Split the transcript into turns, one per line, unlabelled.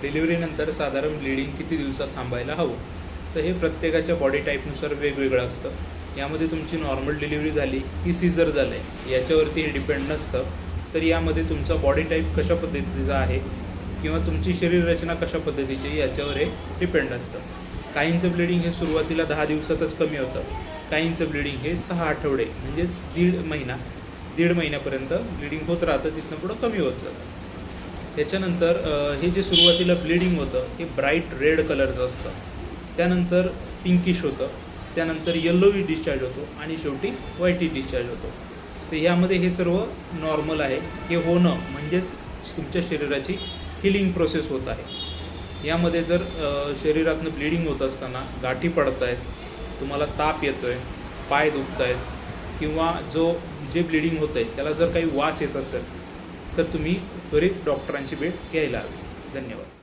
डिलिव्हरीनंतर साधारण ब्लिडिंग किती दिवसात थांबायला हवं? तर हे प्रत्येकाच्या बॉडी टाईपनुसार वेगवेगळं असतं. यामध्ये तुमची नॉर्मल डिलिव्हरी झाली की सीझर झालं आहे याच्यावरती हे डिपेंड नसतं. तर यामध्ये तुमचा बॉडी टाईप कशा पद्धतीचा आहे किंवा तुमची शरीररचना कशा पद्धतीची आहे याच्यावर हे डिपेंड असतं. काहींचं ब्लिडिंग हे सुरुवातीला 10 दिवसातच कमी होतं, काहींचं ब्लिडिंग हे 6 आठवडे म्हणजेच दीड महिन्यापर्यंत ब्लिडिंग होत राहतं, तिथनं पुढं कमी होत जातं. त्याच्यानंतर हे जे सुरुवातीला ब्लिडिंग होतं हे ब्राईट रेड कलरचं असतं, त्यानंतर पिंकिश होतं, त्यानंतर येल्लोवी डिस्चार्ज होतो आणि शेवटी व्हाईटी डिस्चार्ज होतो. तर यामध्ये हे सर्व नॉर्मल आहे. हे होणं म्हणजेच तुमच्या शरीराची हिलिंग प्रोसेस होत आहे. यामध्ये जर शरीरातनं ब्लिडिंग होत असताना गाठी पडत आहेत, तुम्हाला ताप येतो आहे, पाय दुखत आहेत किंवा जे ब्लिडिंग होतं आहे त्याला जर काही वास येत असेल तर तुम्ही त्वरित डॉक्टरांची भेट घ्यायला हवी. धन्यवाद.